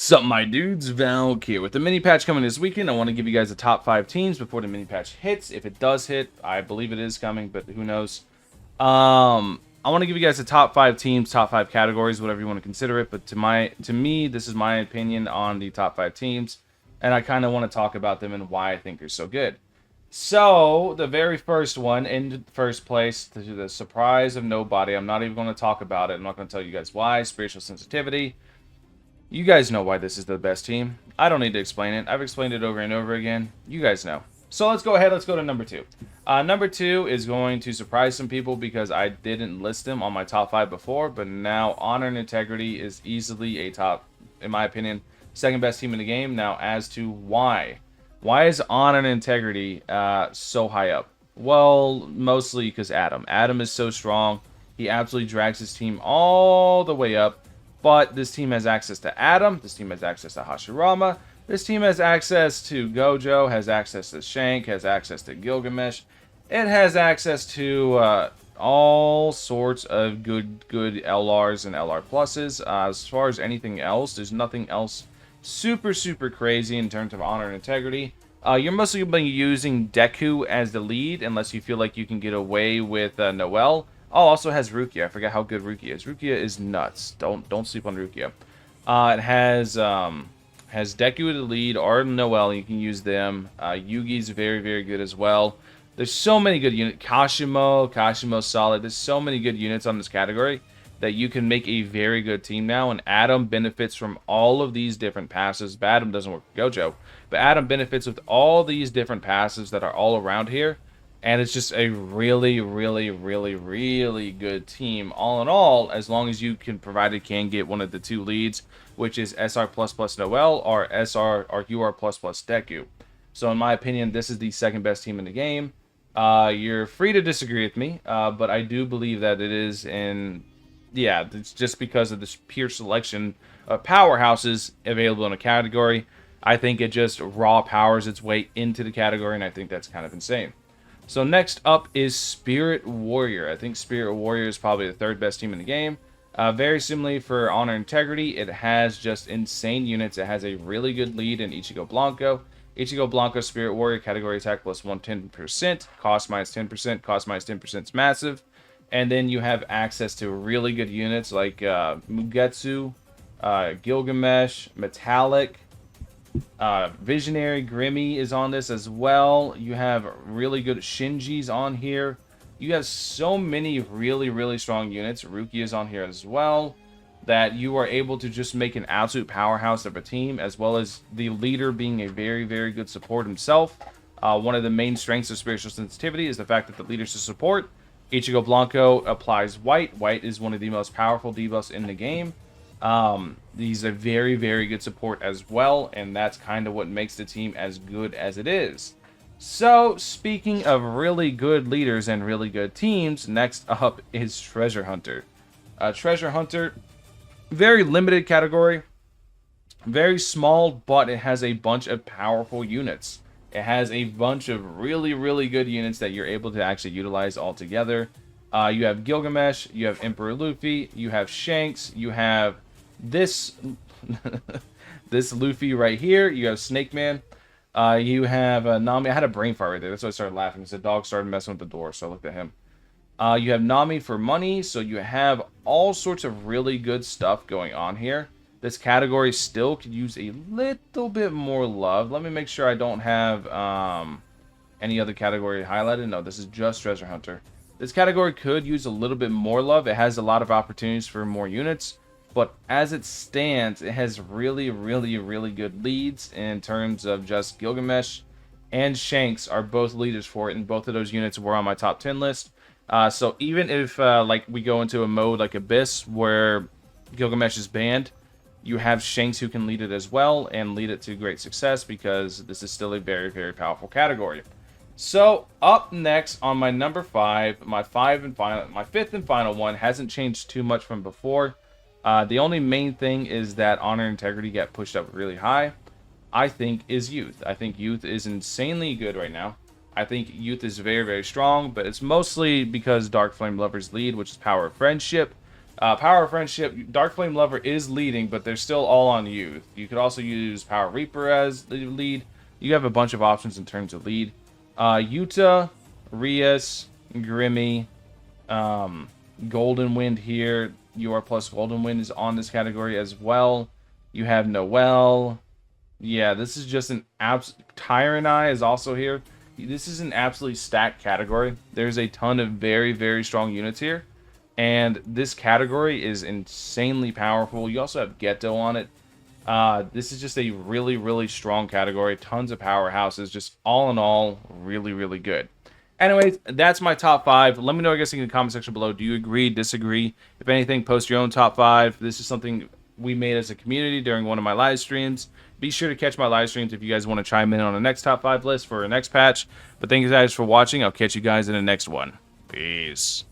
Sup, my dudes, Valk here. With the mini patch coming this weekend, I want to give you guys the top 5 teams before the mini patch hits. If it does hit, I believe it is coming, but who knows. I want to give you guys the top 5 teams, top 5 categories, whatever you want to consider it. But to me, this is my opinion on the top 5 teams, and I kind of want to talk about them and why I think they're so good. So, the very first one, in first place, to the surprise of nobody, I'm not even going to talk about it. I'm not going to tell you guys why. Spiritual sensitivity. You guys know why this is the best team. I don't need to explain it. I've explained it over and over again. You guys know. So let's go ahead. Let's go to number 2. Number 2 is going to surprise some people because I didn't list them on my top 5 before, but now Honor and Integrity is easily a top, in my opinion, second best team in the game. Now, as to why. Why is Honor and Integrity so high up? Well, mostly because Adam. Adam is so strong. He absolutely drags his team all the way up. But this team has access to Adam. This team has access to Hashirama. This team has access to Gojo, has access to Shank, has access to Gilgamesh. It has access to all sorts of good LRs and LR pluses. As far as anything else, there's nothing else super crazy in terms of Honor and Integrity. You're mostly going to be using Deku as the lead unless you feel like you can get away with Noelle. Oh, also has Rukia. I forget how good Rukia is. Rukia is nuts. Don't sleep on Rukia. It has Deku the lead, or Noelle. You can use them. Yugi's very good as well. There's so many good units. Kashimo's solid. There's so many good units on this category that you can make a very good team now. And Adam benefits from all of these different passes. But Adam doesn't work with Gojo, but Adam benefits with all these different passes that are all around here. And it's just a really good team. All in all, as long as you can get one of the 2 leads, which is SR++ Noelle or SR or UR++ Deku. So in my opinion, this is the second best team in the game. You're free to disagree with me, but I do believe that it is it's just because of this pure selection of powerhouses available in a category. I think it just raw powers its way into the category, and I think that's kind of insane. So next up is Spirit Warrior. I think Spirit Warrior is probably the third best team in the game. Very similarly for Honor Integrity, it has just insane units. It has a really good lead in Ichigo Blanco. Ichigo Blanco Spirit Warrior, category attack plus 110%, cost minus 10%, cost minus 10% is massive. And then you have access to really good units like Mugetsu, Gilgamesh, Metallic, Visionary, Grimmy is on this as well. You have really good Shinji's on here. You have so many really strong units. Ruki is on here as well, that you are able to just make an absolute powerhouse of a team, as well as the leader being a very good support himself. One of the main strengths of Spiritual Sensitivity is the fact that the leader's a support. Ichigo Blanco applies White. White is one of the most powerful debuffs in the game. He's a very good support as well, and that's kind of what makes the team as good as it is. So, speaking of really good leaders and really good teams, next up is Treasure Hunter. Treasure Hunter, very limited category, very small, but it has a bunch of powerful units. It has a bunch of really good units that you're able to actually utilize all together. You have Gilgamesh, you have Emperor Luffy, you have Shanks, you have this this Luffy right here, you have Snake Man, you have Nami. I had a brain fart right there, that's why I started laughing, because the dog started messing with the door, so I looked at him. You have Nami for money, so you have all sorts of really good stuff going on here. This category still could use a little bit more love. Let me make sure I don't have any other category highlighted. No, this is just Treasure Hunter. This category could use a little bit more love. It has a lot of opportunities for more units, but as it stands, it has really good leads in terms of just Gilgamesh and Shanks are both leaders for it, and both of those units were on my top 10 list. So even if like we go into a mode like Abyss where Gilgamesh is banned, you have Shanks who can lead it as well and lead it to great success, because this is still a very powerful category. So up next on my number 5, my fifth and final one hasn't changed too much from before. The only main thing is that Honor and Integrity get pushed up really high. I think is Youth. I think Youth is insanely good right now. I think Youth is very strong, but it's mostly because Dark Flame Lovers lead, which is Power of Friendship. Power of Friendship, Dark Flame Lover is leading, but they're still all on youth. You could also use Power Reaper as the lead. You have a bunch of options in terms of lead. Yuta, Rias, Grimmy, Golden Wind here. UR plus Golden Wind is on this category as well. You have Noelle. Yeah, this is just an Tyranny is also here. This is an absolutely stacked category. There's a ton of very, very strong units here. And this category is insanely powerful. You also have Ghetto on it. This is just a really, really strong category. Tons of powerhouses. Just all in all, really, really good. Anyways, that's my top 5. Let me know, I guess, in the comment section below. Do you agree, disagree? If anything, post your own top 5. This is something we made as a community during one of my live streams. Be sure to catch my live streams if you guys want to chime in on the next top 5 list for a next patch. But thank you guys for watching. I'll catch you guys in the next one. Peace.